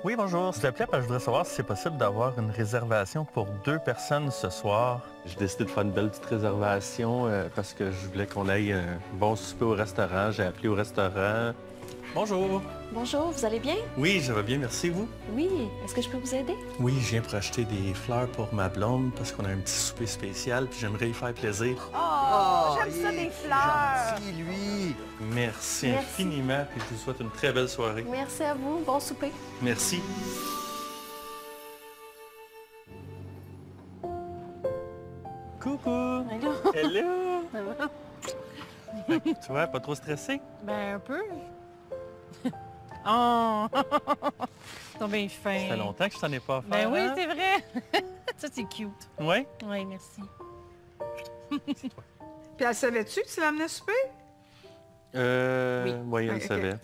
Oui, bonjour. S'il te plaît, je voudrais savoir si c'est possible d'avoir une réservation pour 2 personnes ce soir. J'ai décidé de faire une belle petite réservation parce que je voulais qu'on aille un bon souper au restaurant. J'ai appelé au restaurant. Bonjour. Bonjour, vous allez bien? Oui, ça va bien, merci. Vous? Oui, est-ce que je peux vous aider? Oui, je viens pour acheter des fleurs pour ma blonde parce qu'on a un petit souper spécial puis j'aimerais y faire plaisir. Oh, j'aime ça des fleurs! Gentil, lui! Merci Merci. infiniment puis je vous souhaite une très belle soirée. Merci à vous, bon souper. Merci. Coucou! Allô? Hello! Ça va? Tu vois, pas trop stressé? Ben, un peu. Oh! T'es bien fin. Ça fait longtemps que je t'en ai pas fait. Ben oui, hein? c'est vrai. Ça, c'est cute. Ouais? Oui, merci. Puis elle savait-tu que tu l'amenais souper? Oui, elle Ok. savait.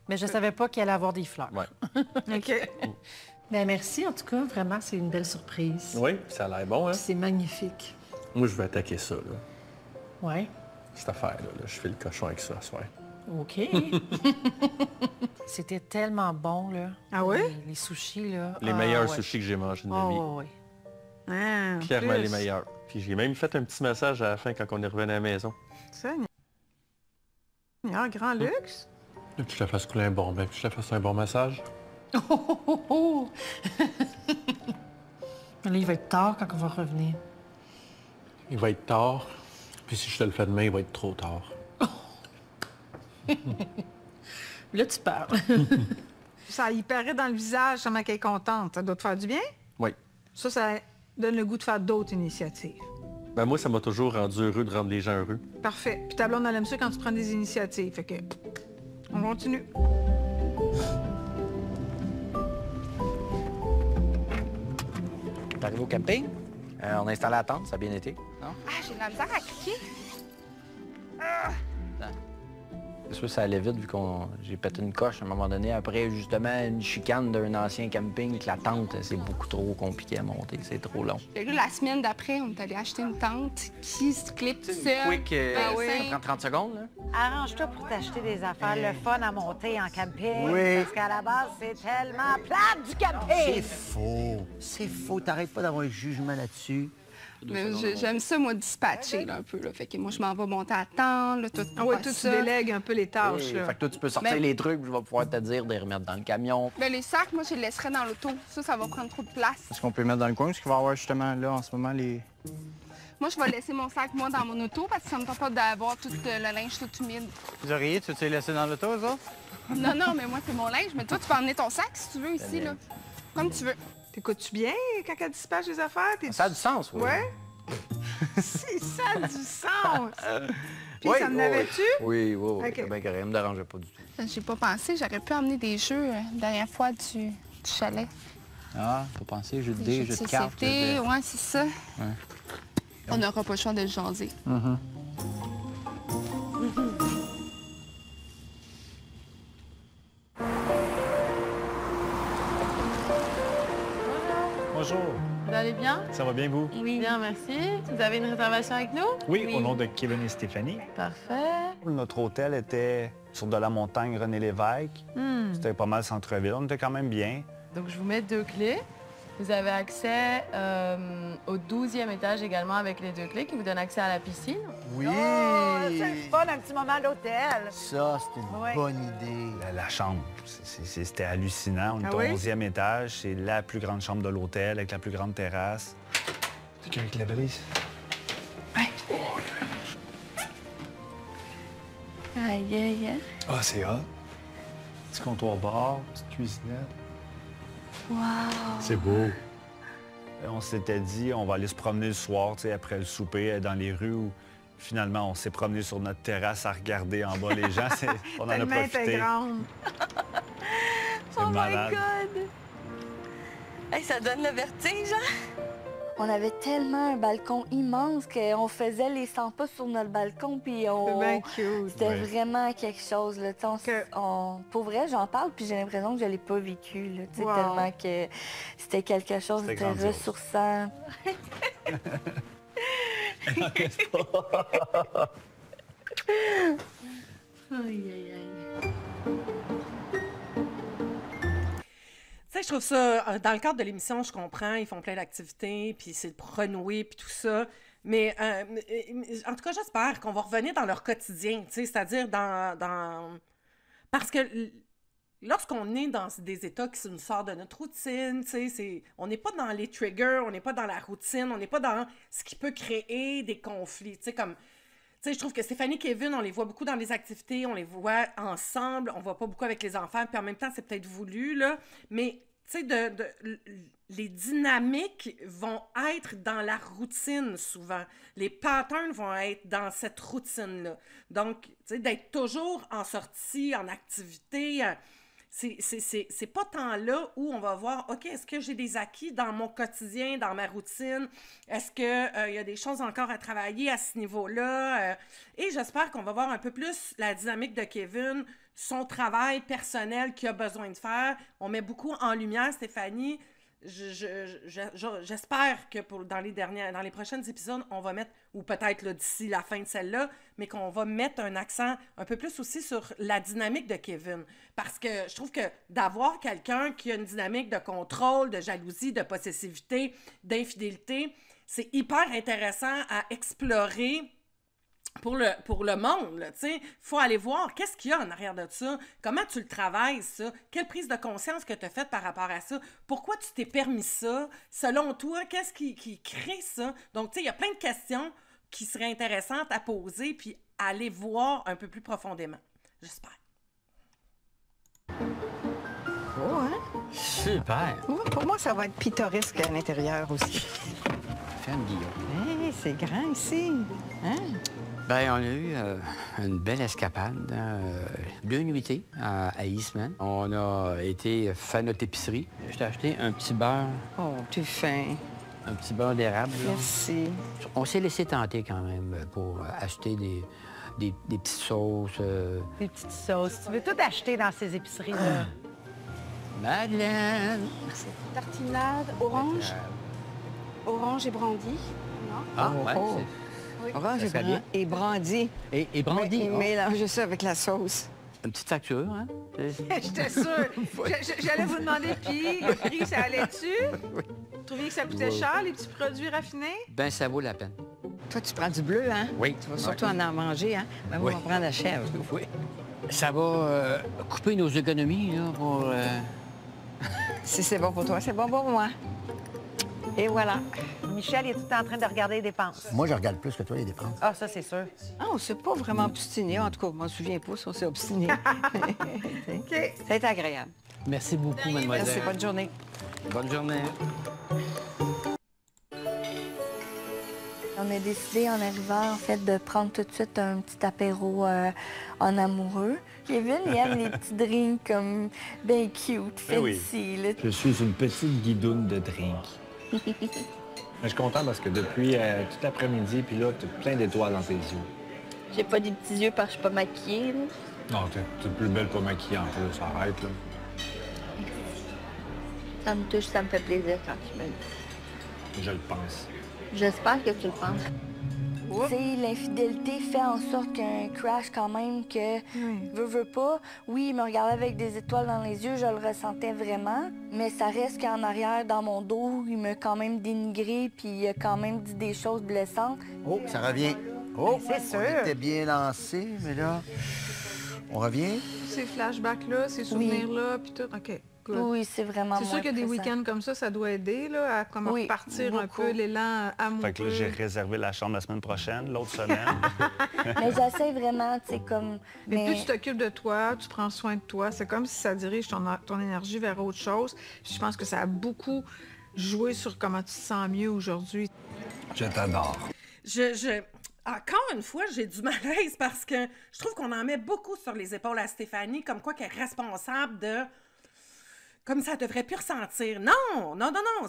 Mais je savais pas qu'elle allait avoir des fleurs. Ouais. OK. Ben merci, en tout cas. Vraiment, c'est une belle surprise. Oui, ça a l'air bon, hein? C'est magnifique. Moi, je vais attaquer ça, là. Ouais. Cette affaire-là, là. Je fais le cochon avec ça, ce soir. OK. C'était tellement bon, là. Ah oui? Les sushis, là. Les Ah, meilleurs ouais. sushis que j'ai mangés de ma vie. Oh, ouais. Ah, en Clairement plus. les meilleurs. Puis j'ai même fait un petit massage à la fin quand on est revenu à la maison. Seigneur, grand luxe. Là, que je te fasse couler un bon bain, puis je te fasse un bon massage. Oh, oh, oh. Là, il va être tard quand on va revenir. Il va être tard. Puis si je te le fais demain, il va être trop tard. Là, tu parles. Ça y paraît dans le visage, comment qu'elle est contente. Ça doit te faire du bien? Oui. Ça donne le goût de faire d'autres initiatives. Ben moi, ça m'a toujours rendu heureux de rendre les gens heureux. Parfait. Puis ta blonde, elle aime ça quand tu prends des initiatives. Fait que, on continue. T'es arrivé au camping? On a installé la tente, ça a bien été. Non? Ah, j'ai de la misère à cliquer. C'est sûr que ça allait vite vu qu'on j'ai pété une coche à un moment donné. Après, justement, une chicane d'un ancien camping, que la tente, c'est beaucoup trop compliqué à monter, c'est trop long. Et là, la semaine d'après, on est allé acheter une tente qui se clip tout seul. Quick, Ben oui. ça prend 30 secondes, là. Arrange-toi pour t'acheter des affaires, le fun à monter en camping. Oui. Parce qu'à la base, c'est tellement plate du camping. C'est faux. C'est faux. T'arrêtes pas d'avoir un jugement là-dessus. Mais j'aime ça, moi, dispatcher là, un peu. Là. Fait que moi, je m'en vais monter à temps, là, tout, Ah ouais, tout tu ça. délègues un peu les tâches, Oui, là. fait que toi, tu peux sortir Mais- les trucs, puis je vais pouvoir te dire de les remettre dans le camion. Ben, les sacs, moi, je les laisserai dans l'auto. Ça va prendre trop de place. Est-ce qu'on peut mettre dans le coin? Parce qu'il va y avoir justement là en ce moment les. Moi, je vais laisser mon sac, moi, dans mon auto parce que ça me tente pas d'avoir tout le linge tout humide. Les oreillers, tu veux les laisser dans l'auto, eux autres? Non, non, mais moi, c'est mon linge. Mais toi, tu peux emmener ton sac si tu veux ici, là. Comme tu veux. T'écoutes-tu bien quand elle dispatche les affaires? Ça a du sens, oui. Ouais? Si, ça a du sens! Puis Oui, ça en oui, avait-tu? Oui, oui, oui. Ok. C'est bien correct, ça me dérangeait pas du tout. J'ai pas pensé. J'aurais pu emmener des jeux la dernière fois du chalet. Ah, faut penser, jeu de Des dés, jeux jeu de de cartes. société, ouais, c'est ça. On n'aura pas le choix de le jaser. Bonjour, Vous allez bien? ça va bien vous? Oui. Bien, merci. Vous avez une réservation avec nous? Oui, au nom de Kevin et Stéphanie. Parfait. Notre hôtel était sur de la montagne René Lévesque. C'était pas mal centre-ville. On était quand même bien. Donc, je vous mets 2 clés. Vous avez accès au 12e étage également avec les 2 clés qui vous donnent accès à la piscine. Oui! Oh, c'est le fun, un petit moment d'hôtel. Ça, c'est une Ouais. bonne idée. La chambre, c'était hallucinant. On est Ah au oui? 11e étage. C'est la plus grande chambre de l'hôtel avec la plus grande terrasse. Quelqu'un avec la valise? Aïe, aïe, aïe. Ah, c'est hot. Petit comptoir bar, petite cuisinette. Wow. C'est beau. On s'était dit, on va aller se promener le soir, tu sais, après le souper, dans les rues. Où, finalement, on s'est promené sur notre terrasse à regarder en bas les gens. On en a Tellement profité. intégrante. C'est malade. God! Hey, ça donne le vertige, hein? On avait tellement un balcon immense qu'on faisait les 100 pas sur notre balcon, puis C'est on... bien cute. C'était Ouais. vraiment quelque chose, là. Tu sais, pour vrai, j'en parle, puis j'ai l'impression que je l'ai pas vécu, là. Tu sais, Wow. tellement que c'était quelque chose, C'était c'était grandiose. ressourçant. Tu sais, sais, je trouve ça, dans le cadre de l'émission, je comprends, ils font plein d'activités, puis c'est de renouer, puis tout ça. Mais en tout cas, j'espère qu'on va revenir dans leur quotidien, tu sais, c'est-à-dire dans... Parce que lorsqu'on est dans des états qui nous sortent de notre routine, tu sais, on n'est pas dans les triggers, on n'est pas dans la routine, on n'est pas dans ce qui peut créer des conflits, tu sais, comme... Tu sais, je trouve que Stéphanie et Kevin, on les voit beaucoup dans les activités, on les voit ensemble, on voit pas beaucoup avec les enfants, puis en même temps, c'est peut-être voulu, là, mais, tu sais, les dynamiques vont être dans la routine, souvent. Les patterns vont être dans cette routine-là. Donc, tu sais, d'être toujours en sortie, en activité... C'est pas tant là où on va voir, OK, est-ce que j'ai des acquis dans mon quotidien, dans ma routine? Est-ce qu'il y a des choses encore à travailler à ce niveau-là? Et j'espère qu'on va voir un peu plus la dynamique de Kevin, son travail personnel qu'il a besoin de faire. On met beaucoup en lumière, Stéphanie. J'espère que dans les prochains épisodes, on va mettre, ou peut-être d'ici la fin de celle-là, mais qu'on va mettre un accent un peu plus aussi sur la dynamique de Kevin. Parce que je trouve que d'avoir quelqu'un qui a une dynamique de contrôle, de jalousie, de possessivité, d'infidélité, c'est hyper intéressant à explorer pour le monde, tu sais. Il faut aller voir qu'est-ce qu'il y a en arrière de ça, comment tu le travailles, ça, quelle prise de conscience que tu as faite par rapport à ça, pourquoi tu t'es permis ça, selon toi, qu'est-ce qui crée ça. Donc, tu sais, il y a plein de questions qui seraient intéressantes à poser, puis aller voir un peu plus profondément. J'espère. Oh, hein? Super! Ouais, pour moi, ça va être pittoresque à l'intérieur aussi. Ferme, Guillaume. Hey, c'est grand ici. Hein? Ben, on a eu une belle escapade, 2 nuitées à Eastman. On a été faire notre épicerie. Je t'ai acheté un petit beurre. Oh, tu es fin. Un petit beurre d'érable. Merci. On s'est laissé tenter quand même pour acheter des petites sauces. Des petites sauces. Tu veux tout acheter dans ces épiceries-là? Madeleine! Tartinade, orange. Orange et brandy. Non? Ah, ouais, oui. Orange et brandy. Et brandy. Mélange ça avec la sauce. Une petite facture, hein? J'étais sûre. J'allais vous demander, puis le prix, ça allait-tu? Oui. Vous trouviez que ça coûtait cher, les petits produits raffinés? Ben, ça vaut la peine. Toi, tu prends du bleu, hein? Oui. Tu vas surtout en manger, hein? Ben, moi, on va prendre la chèvre. Oui. Ça va couper nos économies, là, pour... Si c'est bon pour toi, c'est bon pour moi. Et voilà. Michel, il est tout le temps en train de regarder les dépenses. Moi, je regarde plus que toi les dépenses. Ah, ça, c'est sûr. Ah, on s'est pas vraiment obstiné. En tout cas, je m'en souviens pas si on s'est obstiné. OK. C'est agréable. Merci beaucoup, mademoiselle. Merci, bonne journée. Bonne journée. On a décidé en arrivant, en fait, de prendre tout de suite un petit apéro en amoureux. Kevin, il aime les petits drinks comme bien cute, fancy. Là. Je suis une petite guidoune de drink. Je suis content parce que depuis tout l'après-midi, puis là, tu as plein d'étoiles dans tes yeux. J'ai pas des petits yeux parce que je suis pas maquillée. Là. Non, t'es plus belle pas maquillée en plus, arrête, là. Ça me touche, ça me fait plaisir quand tu me le dis. Je le pense. J'espère que tu le penses. Tu sais, l'infidélité fait en sorte qu'il y a un crash quand même que, veux pas. Oui, il me regardait avec des étoiles dans les yeux, je le ressentais vraiment. Mais ça reste qu'en arrière, dans mon dos, il m'a quand même dénigré, puis il a quand même dit des choses blessantes. Oh, ça revient. Oh, c'est sûr. On était bien lancé, mais là, on revient. Ces flashbacks-là, ces souvenirs-là, puis tout. OK. Good. Oui, c'est vraiment C'est sûr que des week-ends comme ça doit aider là, à comme repartir un peu l'élan amoureux. Fait que là, j'ai réservé la chambre la semaine prochaine, l'autre semaine. Mais j'essaie vraiment, tu sais, comme... Mais plus tu t'occupes de toi, tu prends soin de toi, c'est comme si ça dirige ton énergie vers autre chose. Je pense que ça a beaucoup joué sur comment tu te sens mieux aujourd'hui. Je t'adore. Encore une fois, j'ai du malaise parce que je trouve qu'on en met beaucoup sur les épaules à Stéphanie, comme quoi qu'elle est responsable de... Comme ça, elle devrait plus ressentir. Non,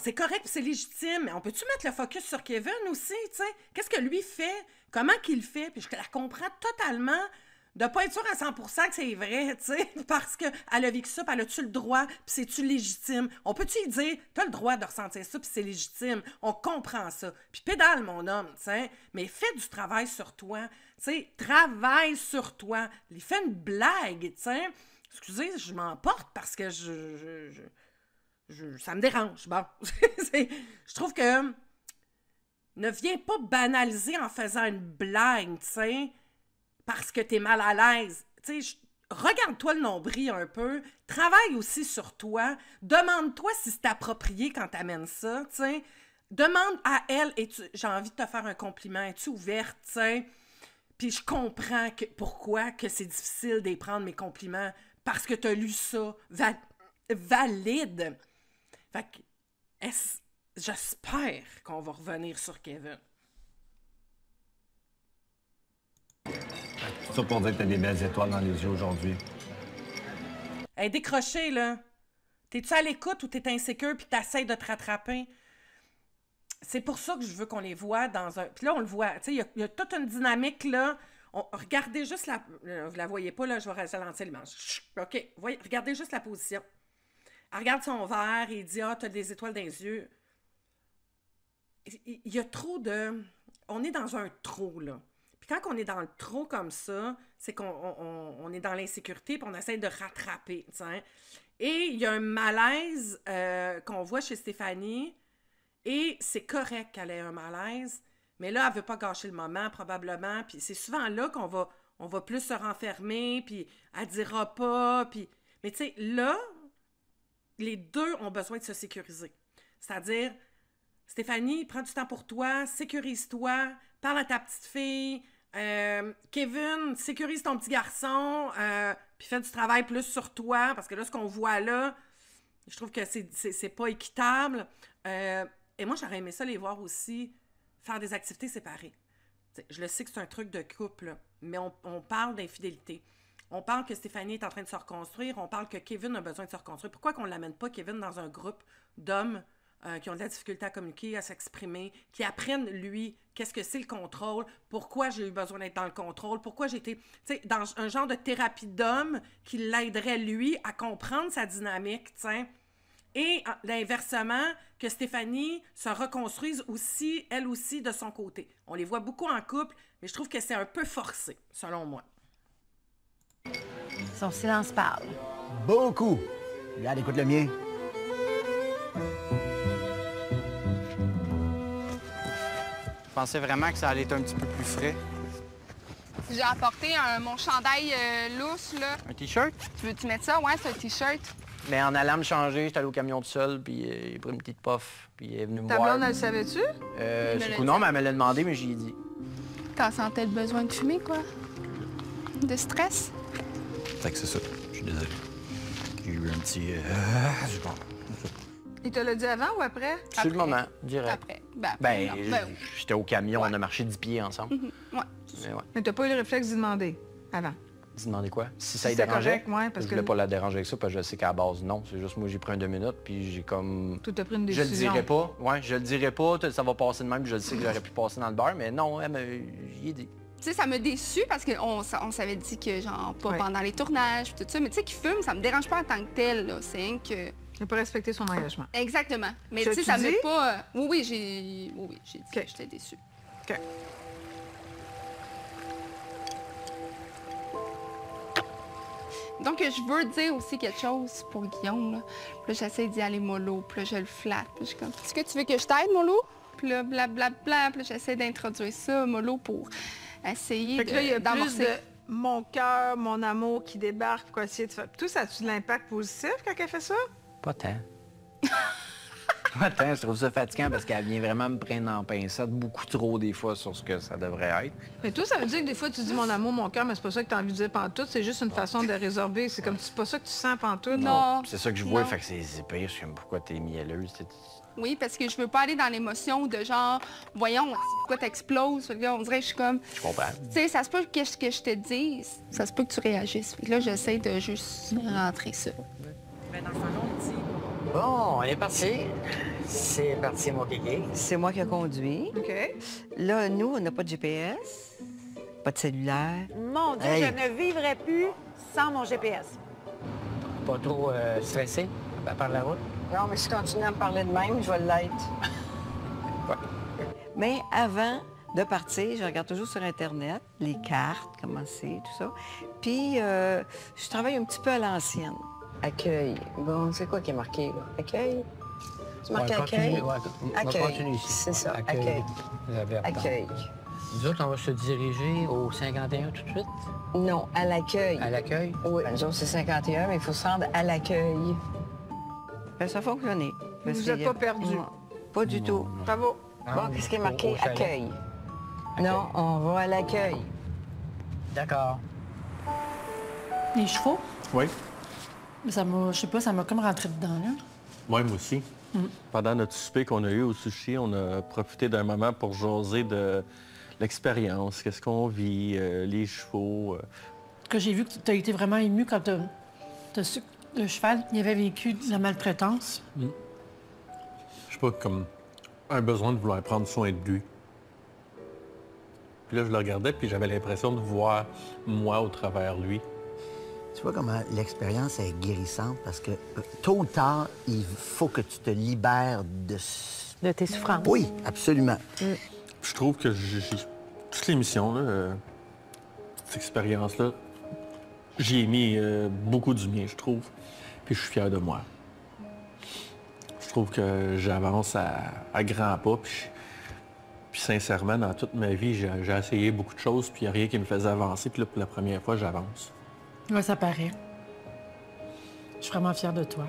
c'est correct, c'est légitime. Mais on peut-tu mettre le focus sur Kevin aussi, tu sais? Qu'est-ce que lui fait? Comment qu'il fait? Puis je la comprends totalement de pas être sûre à 100% que c'est vrai, tu sais, parce qu'elle a vécu ça, puis elle a-tu le droit, puis c'est-tu légitime? On peut-tu lui dire, t'as le droit de ressentir ça, puis c'est légitime. On comprend ça. Puis pédale, mon homme, tu sais, mais fais du travail sur toi. Tu sais, travaille sur toi. Il fait une blague, tu sais. Excusez, je m'emporte parce que ça me dérange. Bon, je trouve que ne viens pas banaliser en faisant une blague, tu sais, parce que t'es mal à l'aise. Tu sais, regarde-toi le nombril un peu, travaille aussi sur toi, demande-toi si c'est approprié quand t'amènes ça, tu sais. Demande à elle, j'ai envie de te faire un compliment, es-tu ouverte, tu sais? Puis je comprends pourquoi que c'est difficile d'y prendre mes compliments, parce que t'as lu ça, valide. Fait que, j'espère qu'on va revenir sur Kevin. Tout ça pour dire que t'as des belles étoiles dans les yeux aujourd'hui. Hey, décroché, là. T'es-tu à l'écoute ou t'es insécure puis t'essayes de te rattraper? C'est pour ça que je veux qu'on les voit dans un... Puis là, on le voit. Tu sais, il y a toute une dynamique, là. Regardez juste la... Vous la voyez pas, là, je vais ralentir l'image. OK, regardez juste la position. Elle regarde son verre et il dit « Ah, t'as des étoiles dans les yeux. » Il y a trop de... On est dans un trop, là. Puis quand on est dans le trop comme ça, c'est qu'on est dans l'insécurité puis on essaie de rattraper, t'sais. Et il y a un malaise qu'on voit chez Stéphanie et c'est correct qu'elle ait un malaise, mais là, elle veut pas gâcher le moment, probablement. Puis c'est souvent là qu'on va plus se renfermer, puis elle dira pas, puis... Mais tu sais, là... Les deux ont besoin de se sécuriser. C'est-à-dire, Stéphanie, prends du temps pour toi, sécurise-toi, parle à ta petite fille. Kevin, sécurise ton petit garçon, puis fais du travail plus sur toi, parce que là, ce qu'on voit là, je trouve que c'est pas équitable. Et moi, j'aurais aimé ça les voir aussi faire des activités séparées. T'sais, je le sais que c'est un truc de couple, là, mais on parle d'infidélité. On parle que Stéphanie est en train de se reconstruire. On parle que Kevin a besoin de se reconstruire. Pourquoi qu'on ne l'amène pas, Kevin, dans un groupe d'hommes qui ont de la difficulté à communiquer, à s'exprimer, qui apprennent, lui, qu'est-ce que c'est le contrôle, pourquoi j'ai eu besoin d'être dans le contrôle, pourquoi j'ai été... Tu sais, dans un genre de thérapie d'homme qui l'aiderait, lui, à comprendre sa dynamique, tu sais. Et l'inversement, que Stéphanie se reconstruise aussi, elle aussi, de son côté. On les voit beaucoup en couple, mais je trouve que c'est un peu forcé, selon moi. Son silence parle. Beaucoup. Regarde, écoute le mien. Je pensais vraiment que ça allait être un petit peu plus frais. J'ai apporté mon chandail lousse, là. Un T-shirt? Tu veux-tu mettre ça? Ouais, c'est un T-shirt. Mais en allant me changer, j'étais allé au camion tout seul, puis il a pris une petite puff, puis il est venu me Ta voir. blonde, elle le savait-tu? Du coup, non, mais elle me l'a demandé, mais j'y ai dit. T'en sentais le besoin de fumer, quoi? De stress? Fait que c'est ça. Je suis désolé. J'ai eu un petit... Bon. Il te l'a dit avant ou après? Sur le moment, direct. Après. J'étais au camion, on a marché 10 pieds ensemble. Ouais. Mais t'as pas eu le réflexe d'y demander avant? D'y demander quoi? Si ça Si y c'est dérangeait? correct, ouais, parce je que... voulais pas la déranger avec ça, parce que je sais qu'à la base, non. C'est juste moi, j'ai pris un 2 minutes, puis j'ai comme... Tout a pris une Je décision. le dirais pas. Ouais, je le dirais pas, ça va passer de même, puis je le sais que j'aurais pu passer dans le beurre, mais non, j'y ai dit. Tu sais, ça m'a déçue parce qu'on s'avait dit que, genre, pas pendant les tournages, tout ça. Mais tu sais, qu'il fume, ça me dérange pas en tant que tel, là. C'est rien que... Il n'a pas respecté son engagement. Exactement. Mais tu sais, ça m'a pas... Oui, j'ai dit que j'étais déçue. OK. Donc, je veux dire aussi quelque chose pour Guillaume, là. Puis là, j'essaie d'y aller mollo, puis là, je le flatte. Puis je suis comme, est-ce que tu veux que je t'aide, mollo? Puis là, blablabla, puis là, j'essaie d'introduire ça, mollo, pour essayer fait que là, il y a plus d'amorcer. de mon cœur, mon amour qui débarque pour essayer de faire... Tout ça a-tu de l'impact positif quand elle fait ça? Pas tant. Pas tant, je trouve ça fatigant parce qu'elle vient vraiment me prendre en pincette beaucoup trop des fois sur ce que ça devrait être. Mais toi, ça veut dire que des fois, tu dis mon amour, mon cœur, mais c'est pas ça que tu as envie de dire pantoute, c'est juste une façon de résorber. C'est comme, c'est pas ça que tu sens pantoute. Non. C'est ça que je vois, fait que c'est pire. Je sais même pourquoi t'es mielleuse. Oui, parce que je veux pas aller dans l'émotion de genre, voyons, pourquoi t'exploses? Fait que là, on dirait que je suis comme... Je comprends. Tu sais, ça se peut que je te dise, ça se peut que tu réagisses. Fait que là, j'essaie de juste rentrer ça. Ben, dans le salon, on dit... Bon, on est parti. C'est parti, mon kéké. C'est moi qui ai conduit. OK. Là, nous, on n'a pas de GPS, pas de cellulaire. Mon Dieu, Hey. je ne vivrais plus sans mon GPS. Pas trop stressé par la route? Non, mais si je continue à me parler de même, je vais l'être. Mais avant de partir, je regarde toujours sur Internet les cartes, comment c'est, tout ça. Puis, je travaille un petit peu à l'ancienne. Accueil. Bon, c'est quoi qui est marqué, là? Accueil? Tu marques accueil? Accueil. C'est ça, accueil. Accueil. Nous autres, on va se diriger au 51 tout de suite? Non, à l'accueil. À l'accueil? Oui, nous autres, c'est 51, mais il faut se rendre à l'accueil. Ça a fonctionné. Vous n'êtes pas perdu. Pas du tout. Bravo. Bon, qu'est-ce qui est marqué? Accueil. Non, on va à l'accueil. D'accord. Les chevaux? Oui. Ça m'a, je sais pas, ça m'a comme rentré dedans, là. Ouais, moi aussi. Pendant notre souper qu'on a eu au sushi, on a profité d'un moment pour jaser de l'expérience, qu'est-ce qu'on vit, les chevaux. Que j'ai vu que tu as été vraiment ému quand t'as su que le cheval, il avait vécu de la maltraitance. Je sais pas, comme un besoin de vouloir prendre soin de lui. Puis là, je le regardais, puis j'avais l'impression de voir moi au travers lui. Tu vois comment l'expérience est guérissante parce que tôt ou tard, il faut que tu te libères de... De tes souffrances. Oui, absolument. Je trouve que j'ai toutes les missions, là, cette expérience-là, j'y ai mis beaucoup du mien, je trouve. Puis je suis fier de moi. Je trouve que j'avance à grands pas. Puis sincèrement, dans toute ma vie, j'ai essayé beaucoup de choses, puis il n'y a rien qui me faisait avancer. Puis là, pour la première fois, j'avance. Oui, ça paraît. Je suis vraiment fière de toi.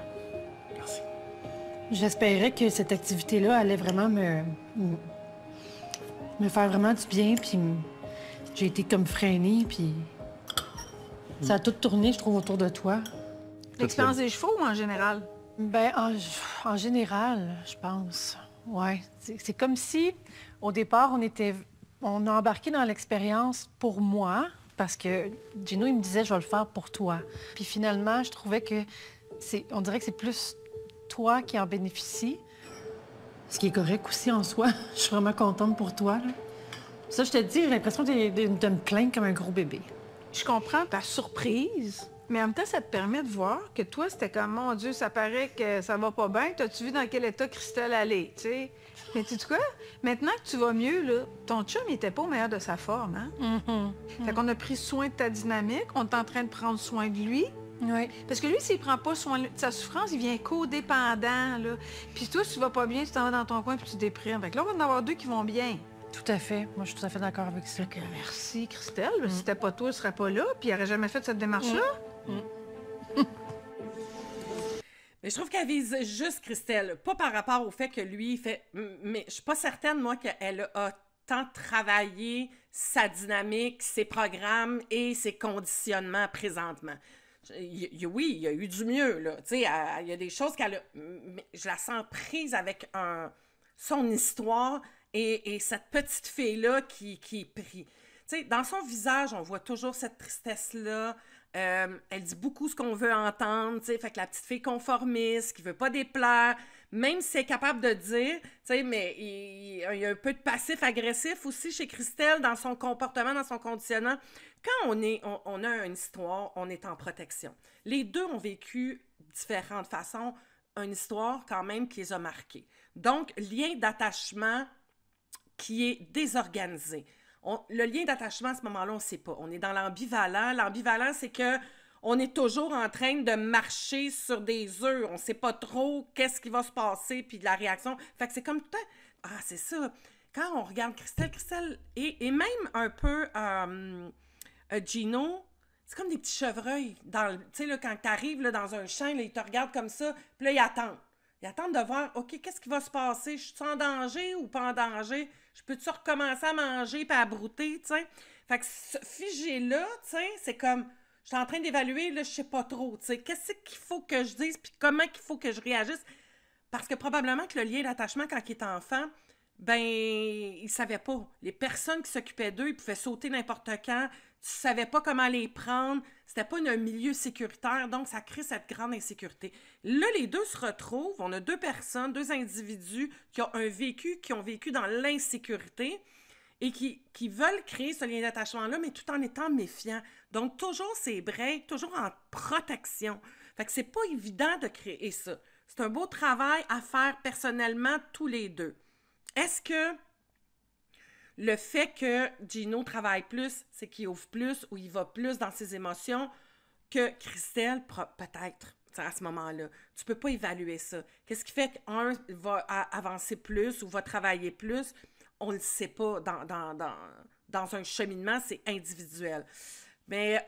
Merci. J'espérais que cette activité-là allait vraiment me faire vraiment du bien, puis j'ai été comme freinée, puis ça a tout tourné, je trouve, autour de toi. L'expérience des chevaux ou en général? Ben, en général, je pense. Ouais. C'est comme si, au départ, on a embarqué dans l'expérience pour moi, parce que Gino, il me disait, je vais le faire pour toi. Puis finalement, je trouvais que on dirait que c'est plus toi qui en bénéficie, ce qui est correct aussi en soi. Je suis vraiment contente pour toi, là. Ça, je te dis, j'ai l'impression de me plaindre comme un gros bébé. Je comprends ta surprise, mais en même temps, ça te permet de voir que toi, c'était comme, mon Dieu, ça paraît que ça va pas bien. T'as-tu vu dans quel état Christelle allait, tu sais? Mais tu sais quoi? Maintenant que tu vas mieux, là, ton chum, il était pas au meilleur de sa forme, hein? Fait qu'on a pris soin de ta dynamique, on est en train de prendre soin de lui. Oui. Parce que lui, s'il prend pas soin de sa souffrance, il vient codépendant, là. Puis toi, si tu vas pas bien, tu t'en vas dans ton coin puis tu déprimes. Fait que là, on va en avoir deux qui vont bien. Tout à fait. Moi, je suis tout à fait d'accord avec ça. Merci, Christelle. Si c'était pas toi, il serait pas là, puis il aurait jamais fait cette démarche-là. Mais je trouve qu'elle vise juste Christelle, pas par rapport au fait que lui, il fait... Mais je suis pas certaine, moi, qu'elle a tant travaillé sa dynamique, ses programmes et ses conditionnements présentement. Oui, il y a eu du mieux, là. Tu sais, il y a des choses qu'elle a... Mais je la sens prise avec son histoire et cette petite fille-là qui est prise. Tu sais, dans son visage, on voit toujours cette tristesse-là. Elle dit beaucoup ce qu'on veut entendre, tu sais, fait que la petite fille conformiste, qui veut pas déplaire, même si elle est capable de dire, tu sais, mais il y a un peu de passif-agressif aussi chez Christelle dans son comportement, dans son conditionnement. Quand on a une histoire, on est en protection. Les deux ont vécu différentes façons, une histoire quand même qui les a marqués. Donc, lien d'attachement qui est désorganisé. Le lien d'attachement, à ce moment-là, on ne sait pas. On est dans l'ambivalent. L'ambivalent, c'est que on est toujours en train de marcher sur des œufs. On ne sait pas trop qu'est-ce qui va se passer, puis de la réaction. Fait que c'est comme tout. Ah, c'est ça. Quand on regarde Christelle et même un peu Gino, c'est comme des petits chevreuils. Tu sais, quand tu arrives dans un champ, là, ils te regardent comme ça, puis là, ils attendent. Ils attendent de voir, OK, qu'est-ce qui va se passer? Je suis en danger ou pas en danger? Je peux-tu recommencer à manger puis à brouter, tu sais? Fait que figé-là, tu sais, c'est comme, je suis en train d'évaluer, là, je sais pas trop, tu sais, qu'est-ce qu'il faut que je dise puis comment il faut que je réagisse? Parce que probablement que le lien d'attachement, quand il est enfant, ben, il savait pas. Les personnes qui s'occupaient d'eux, ils pouvaient sauter n'importe quand, tu savais pas comment les prendre, c'était pas un milieu sécuritaire, donc ça crée cette grande insécurité. Là, les deux se retrouvent, on a deux personnes, deux individus qui ont vécu dans l'insécurité et qui veulent créer ce lien d'attachement-là, mais tout en étant méfiants. Donc, toujours ces breaks, toujours en protection. Fait que c'est pas évident de créer ça. C'est un beau travail à faire personnellement tous les deux. Est-ce que le fait que Gino travaille plus, c'est qu'il ouvre plus ou il va plus dans ses émotions que Christelle, peut-être. à ce moment-là. Tu peux pas évaluer ça. Qu'est-ce qui fait qu'un va avancer plus ou va travailler plus? On ne le sait pas dans un cheminement, c'est individuel. Mais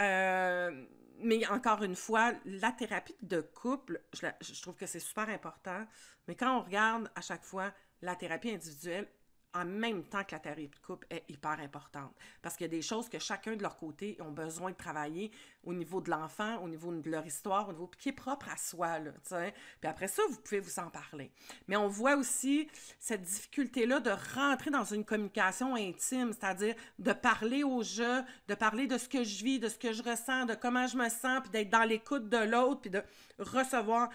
encore une fois, la thérapie de couple, je trouve que c'est super important. Mais quand on regarde à chaque fois la thérapie individuelle, en même temps que la thérapie de couple est hyper importante. Parce qu'il y a des choses que chacun de leur côté ont besoin de travailler au niveau de l'enfant, au niveau de leur histoire, au niveau qui est propre à soi, là, t'sais. Puis après ça, vous pouvez vous en parler. Mais on voit aussi cette difficulté-là de rentrer dans une communication intime, c'est-à-dire de parler au jeu, de parler de ce que je vis, de ce que je ressens, de comment je me sens, puis d'être dans l'écoute de l'autre, puis de recevoir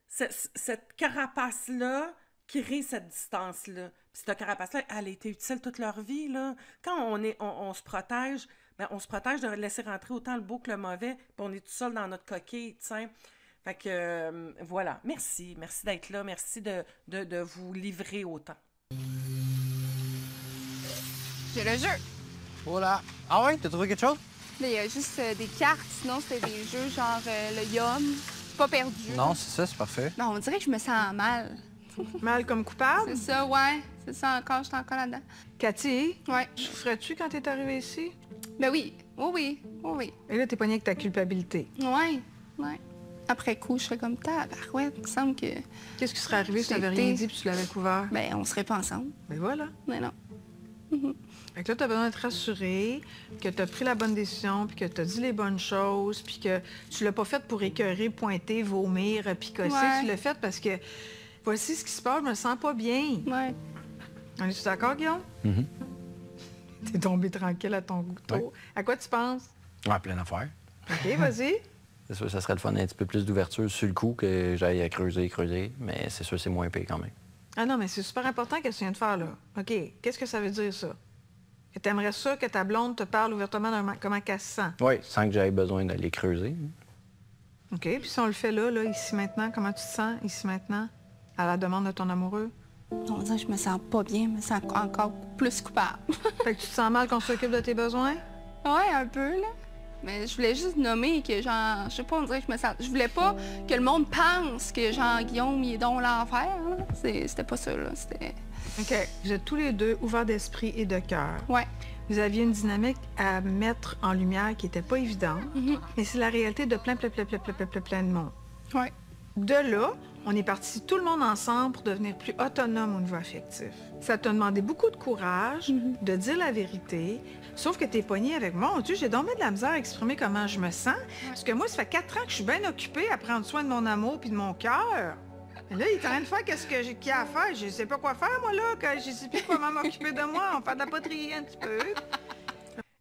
cette carapace-là, créer cette distance-là. Puis cette carapace-là, elle a été utile toute leur vie, là. Quand on se protège, bien, on se protège de laisser rentrer autant le beau que le mauvais, puis on est tout seul dans notre coquille, tu sais. Fait que, voilà. Merci d'être là. Merci de vous livrer autant. J'ai le jeu. Voilà. Ah ouais, t'as trouvé quelque chose? Là, il y a juste des cartes, sinon c'était des jeux genre le Yum, pas perdu. Non, c'est ça, c'est parfait. Non, on dirait que je me sens mal. Mal comme coupable? C'est ça, ouais. C'est ça encore, je suis encore là-dedans. Cathy? Ouais. Souffrais-tu quand t'es arrivée ici? Ben oui. Oui. Et là, t'es poignée avec ta culpabilité. Ouais. Après coup, je serais comme tabarouette. Il me semble que... Qu'est-ce qui serait arrivé si t'avais rien dit puis tu l'avais couvert? Ben, on serait pas ensemble. Ben voilà. Mais non. Fait que là, t'as besoin d'être rassurée, que t'as pris la bonne décision, puis que t'as dit les bonnes choses, puis que tu l'as pas fait pour écœurer, pointer, vomir, picosser. Ouais. Tu l'as fait parce que voici ce qui se passe, je me sens pas bien. Ouais. On est-tu d'accord, Guillaume? T'es tombé tranquille à ton goût. Ouais. À quoi tu penses? Ouais, plein d'affaires. OK, vas-y. C'est sûr, ça serait le fun un petit peu plus d'ouverture sur le coup que j'aille à creuser, mais c'est sûr, c'est moins pire quand même. Ah non, mais c'est super important qu'est-ce que tu viens de faire, là. OK, qu'est-ce que ça veut dire, ça? Que t'aimerais ça que ta blonde te parle ouvertement de comment qu'elle se sent? Oui, sans que j'aille besoin d'aller creuser. OK, puis si on le fait là, ici, maintenant, comment tu te sens, ici, maintenant, à la demande de ton amoureux? On dirait que je me sens pas bien, je me sens encore plus coupable. Fait que tu te sens mal qu'on s'occupe de tes besoins? Ouais, un peu, là. Mais je voulais juste nommer que, genre, je sais pas, on dirait que je me sens... Je voulais pas que le monde pense que, genre, Guillaume, il est dans l'enfer, là. C'était pas ça, là. C'était... OK. Vous êtes tous les deux ouverts d'esprit et de cœur. Ouais. Vous aviez une dynamique à mettre en lumière qui était pas évidente, mais c'est la réalité de plein de monde. Ouais. De là, on est parti tout le monde ensemble pour devenir plus autonome au niveau affectif. Ça t'a demandé beaucoup de courage, de dire la vérité, sauf que t'es pogné avec moi. Mon Dieu, j'ai donc de la misère à exprimer comment je me sens, parce que moi, ça fait 4 ans que je suis bien occupée à prendre soin de mon amour puis de mon cœur. Là, il est en train de faire qu'est-ce qu'il y a à faire. Je sais pas quoi faire, moi, là, que je sais plus comment m'occuper de moi. On fait de la poterie un petit peu.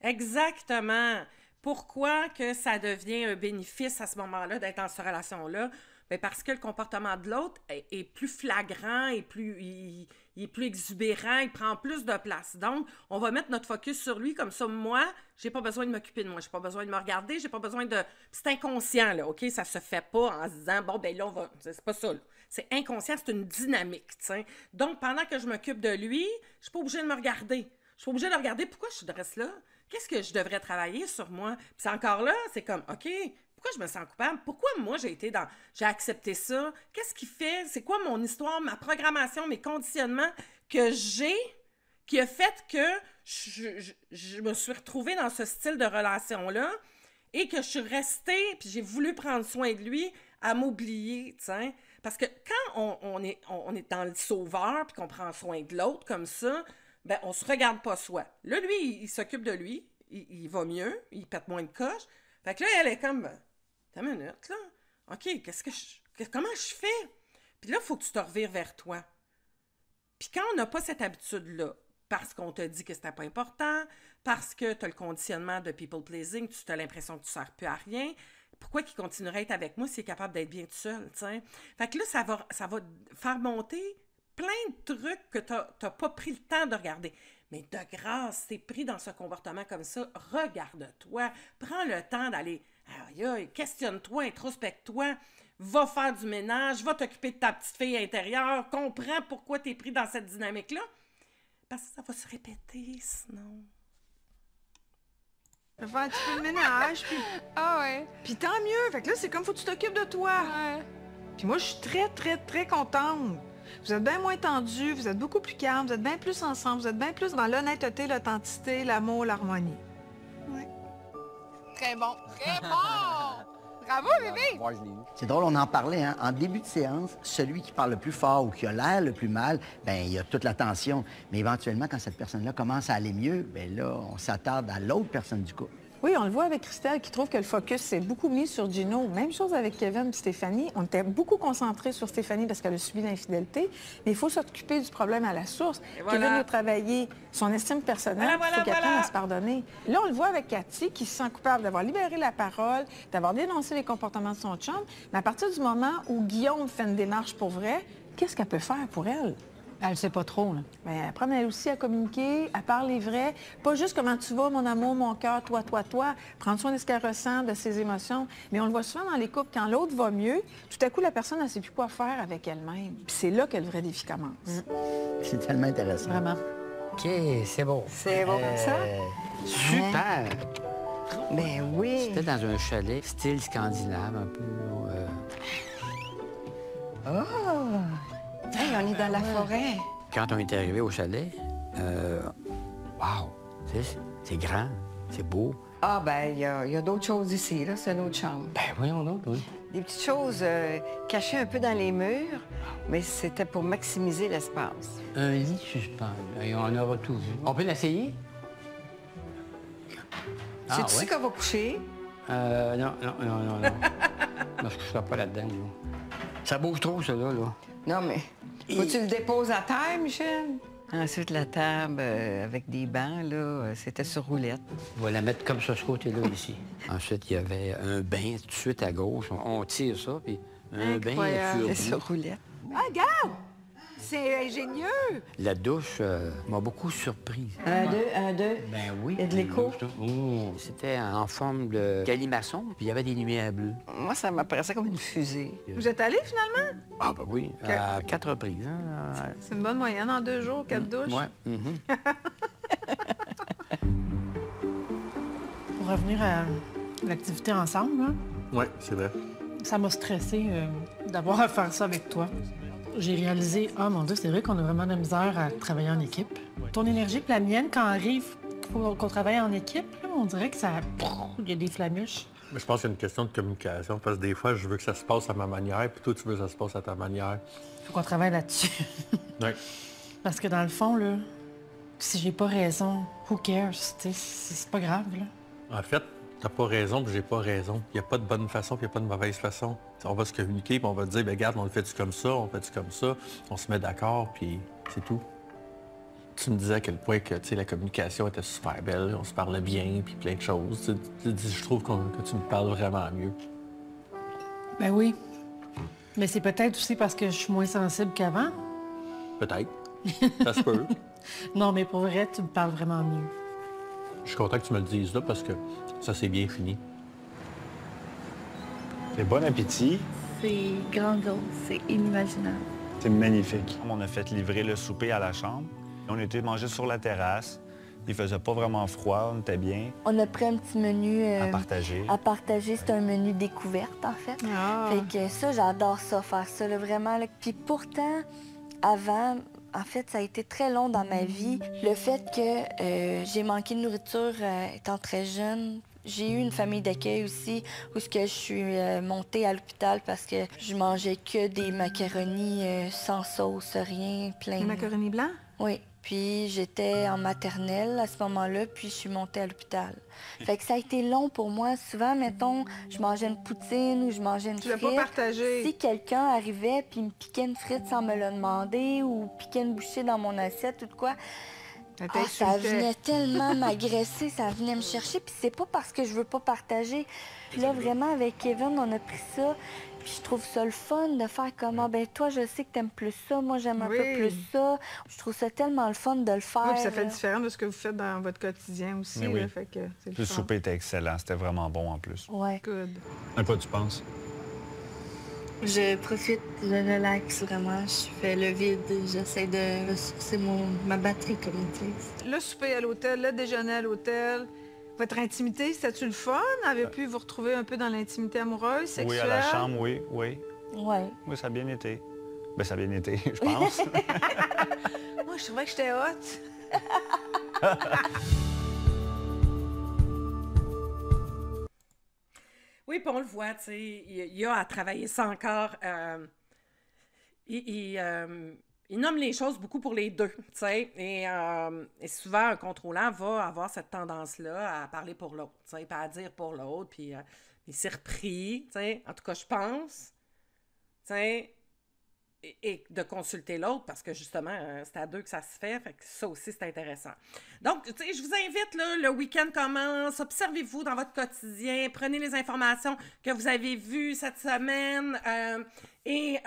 Exactement. Pourquoi que ça devient un bénéfice à ce moment-là d'être dans cette relation-là? Bien, parce que le comportement de l'autre est plus flagrant, il est plus exubérant, il prend plus de place. Donc, on va mettre notre focus sur lui, comme ça, moi, j'ai pas besoin de m'occuper de moi, j'ai pas besoin de me regarder, j'ai pas besoin de... C'est inconscient, là, OK? Ça se fait pas en se disant, bon, ben là, on va... C'est pas ça, là. C'est inconscient, c'est une dynamique, tu sais. Donc, pendant que je m'occupe de lui, je suis pas obligée de me regarder. Je suis pas obligée de regarder pourquoi je reste là. Qu'est-ce que je devrais travailler sur moi? Puis c'est encore là, c'est comme, OK... Pourquoi je me sens coupable? Pourquoi moi j'ai accepté ça? Qu'est-ce qui fait? C'est quoi mon histoire, ma programmation, mes conditionnements que j'ai qui a fait que je me suis retrouvée dans ce style de relation-là et que je suis restée, puis j'ai voulu prendre soin de lui à m'oublier, tu sais. Parce que quand on est dans le sauveur puis qu'on prend soin de l'autre comme ça, ben on se regarde pas soi. Là, lui, il s'occupe de lui, il va mieux, il pète moins de coche. Fait que là, elle est comme... T'as une minute, là. OK, comment je fais? Puis là, il faut que tu te revires vers toi. Puis quand on n'a pas cette habitude-là, parce qu'on te dit que c'était pas important, parce que tu as le conditionnement de people-pleasing, tu as l'impression que tu ne sers plus à rien, pourquoi qu'il continuerait à être avec moi s'il est capable d'être bien tout seul, t'sais? Fait que là, ça va faire monter plein de trucs que tu n'as pas pris le temps de regarder. Mais de grâce, t'es pris dans ce comportement comme ça, regarde-toi, prends le temps d'aller... questionne-toi, introspecte-toi, va faire du ménage, va t'occuper de ta petite fille intérieure, comprends pourquoi tu es pris dans cette dynamique-là. Parce que ça va se répéter sinon. Je vais faire un petit peu de ménage, puis... Ah ouais. Puis tant mieux. Fait que là, c'est comme faut que tu t'occupes de toi. Ouais. Puis moi, je suis très, très, très contente. Vous êtes bien moins tendus, vous êtes beaucoup plus calmes, vous êtes bien plus ensemble, vous êtes bien plus dans l'honnêteté, l'authenticité, l'amour, l'harmonie. Ouais. Très bon. Très bon! Bravo, bébé! C'est drôle, on en parlait, hein? En début de séance, celui qui parle le plus fort ou qui a l'air le plus mal, bien, il y a toute la tension. Mais éventuellement, quand cette personne-là commence à aller mieux, bien là, on s'attarde à l'autre personne du couple. Oui, on le voit avec Christelle qui trouve que le focus s'est beaucoup mis sur Gino. Même chose avec Kevin et Stéphanie. On était beaucoup concentrés sur Stéphanie parce qu'elle a subi l'infidélité. Mais il faut s'occuper du problème à la source. Kevin a travaillé son estime personnelle. Il faut qu'elle apprenne à se pardonner. Là, on le voit avec Cathy qui se sent coupable d'avoir libéré la parole, d'avoir dénoncé les comportements de son chum. Mais à partir du moment où Guillaume fait une démarche pour vrai, qu'est-ce qu'elle peut faire pour elle? Elle sait pas trop, là. Bien, apprendre elle aussi à communiquer, à parler vrai. Pas juste comment tu vas, mon amour, mon cœur, toi, toi, toi. Prendre soin de ce qu'elle ressent, de ses émotions. Mais on le voit souvent dans les couples, quand l'autre va mieux, tout à coup, la personne, elle ne sait plus quoi faire avec elle-même. Puis c'est là que le vrai défi commence. C'est tellement intéressant. Vraiment. OK, c'est beau. C'est beau comme ça? Super! Ben oui. C'était dans un chalet, style scandinave, un peu. Oh! Hey, on est dans la forêt. Quand on est arrivé au chalet, wow! C'est grand, c'est beau. Ah, ben il y a d'autres choses ici, là. C'est une autre chambre. Ben voyons donc, oui. Des petites choses cachées un peu dans les murs, mais c'était pour maximiser l'espace. Un lit suspendu. Et on aura tout vu. On peut l'essayer? C'est-tu qu'on va coucher? Non. Parce que je ne serai pas là-dedans, là. Ça bouge trop, ça, là. Non, mais faut que tu le déposes à terre, Michel? Ensuite, la table avec des bancs, là, c'était sur roulette. On va la mettre comme ça, ce côté-là, ici. Ensuite, il y avait un bain tout de suite à gauche. On tire ça, puis un bain sur roulette. Ah, regarde! C'est ingénieux! La douche m'a beaucoup surprise. Un, deux. Ben oui. Il y a de l'écho. C'était en forme de colimaçon, puis il y avait des lumières bleues. Moi, ça m'apparaissait comme une fusée. Vous êtes allés, finalement? Ah, ben oui, à 4 reprises. Hein? C'est une bonne moyenne en 2 jours, 4 douches. Oui. Pour revenir à l'activité ensemble, hein, Oui, c'est vrai. ça m'a stressé d'avoir à faire ça avec toi. J'ai réalisé, ah mon Dieu, c'est vrai qu'on a vraiment de la misère à travailler en équipe. Ton énergie et la mienne, quand arrive qu'on travaille en équipe, là, on dirait que ça... Il y a des flammuches. Mais je pense qu'il y a une question de communication, parce que des fois, je veux que ça se passe à ma manière, puis toi, tu veux que ça se passe à ta manière. Faut qu'on travaille là-dessus. Oui. Parce que dans le fond, là, si j'ai pas raison, who cares? C'est pas grave, là. En fait, t'as pas raison, puis j'ai pas raison. Il n'y a pas de bonne façon, puis il n'y a pas de mauvaise façon. On va se communiquer, puis on va dire, bien, regarde, on le fait-tu comme ça, on fait-tu comme ça, on se met d'accord, puis c'est tout. Tu me disais à quel point que la communication était super belle, on se parlait bien, puis plein de choses. Je trouve que tu me parles vraiment mieux. Ben oui. Mais c'est peut-être aussi parce que je suis moins sensible qu'avant. Peut-être. Ça se peut. Non, mais pour vrai, tu me parles vraiment mieux. Je suis content que tu me le dises là, parce que ça, c'est bien fini. Et bon appétit. C'est grandiose, c'est inimaginable. C'est magnifique. On a fait livrer le souper à la chambre. On était manger sur la terrasse. Il faisait pas vraiment froid, on était bien. On a pris un petit menu... à partager. À partager, c'est un menu découverte, en fait. Fait que ça, j'adore ça, faire ça, là, vraiment. Là. Puis pourtant, avant... En fait, ça a été très long dans ma vie. Le fait que j'ai manqué de nourriture étant très jeune. J'ai eu une famille d'accueil aussi où je suis montée à l'hôpital parce que je mangeais que des macaronis sans sauce, rien, plein. Des macaronis blancs? Oui. Puis j'étais en maternelle à ce moment-là, puis je suis montée à l'hôpital. Fait que ça a été long pour moi. Souvent, mettons, je mangeais une poutine ou je mangeais une frite. Tu l'as pas partagé. Si quelqu'un arrivait puis me piquait une frite sans me le demander ou piquait une bouchée dans mon assiette ou de quoi, ça venait tellement m'agresser, ça venait me chercher. Puis c'est pas parce que je veux pas partager. Puis là, vraiment, avec Kevin, on a pris ça. Puis je trouve ça le fun de faire comment, ben toi, je sais que t'aimes plus ça, moi, j'aime un peu plus ça. Je trouve ça tellement le fun de le faire. Oui, puis ça fait différent de ce que vous faites dans votre quotidien aussi. Oui. Là, fait que c'est Le souper était excellent, c'était vraiment bon en plus. Ouais. Good. À quoi tu penses? Je profite, je relaxe vraiment, je fais le vide, j'essaie de ressourcer ma batterie, comme ils disent. Le souper à l'hôtel, le déjeuner à l'hôtel. Votre intimité, c'était-tu le fun? Avez-vous vous retrouver un peu dans l'intimité amoureuse, sexuelle? Oui, à la chambre, oui. Ouais. Oui, ça a bien été. Ben, ça a bien été, je pense. Moi, je trouvais que j'étais hot. Oui, puis on le voit, tu sais, il y a à travailler ça encore. Il nomme les choses beaucoup pour les deux, tu sais, et souvent, un contrôlant va avoir cette tendance-là à parler pour l'autre, tu sais, pas à dire pour l'autre, puis il s'est repris, tu sais, en tout cas, je pense, tu sais, et de consulter l'autre, parce que justement, c'est à deux que ça se fait que ça aussi, c'est intéressant. Donc, tu sais, je vous invite, là, le week-end commence, observez-vous dans votre quotidien, prenez les informations que vous avez vues cette semaine, et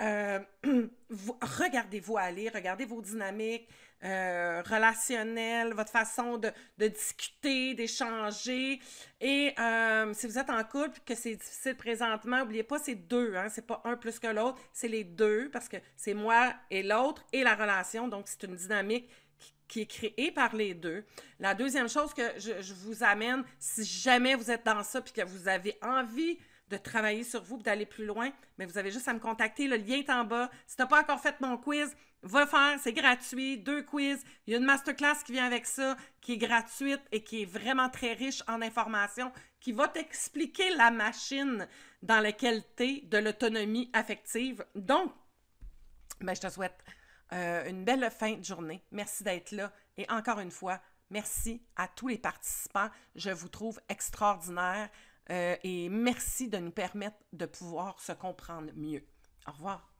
regardez-vous aller, regardez vos dynamiques relationnelles, votre façon de discuter, d'échanger. Et si vous êtes en couple, que c'est difficile présentement, n'oubliez pas, c'est deux, hein, c'est pas un plus que l'autre, c'est les deux, parce que c'est moi et l'autre et la relation, donc c'est une dynamique qui est créée par les deux. La deuxième chose que je vous amène, si jamais vous êtes dans ça puis que vous avez envie de travailler sur vous, d'aller plus loin, mais vous avez juste à me contacter. Le lien est en bas. Si tu n'as pas encore fait mon quiz, va faire, c'est gratuit, 2 quiz. Il y a une masterclass qui vient avec ça, qui est gratuite et qui est vraiment très riche en informations, qui va t'expliquer la machine dans laquelle tu es de l'autonomie affective. Donc, ben, je te souhaite une belle fin de journée. Merci d'être là. Et encore une fois, merci à tous les participants. Je vous trouve extraordinaires. Et merci de nous permettre de pouvoir se comprendre mieux. Au revoir.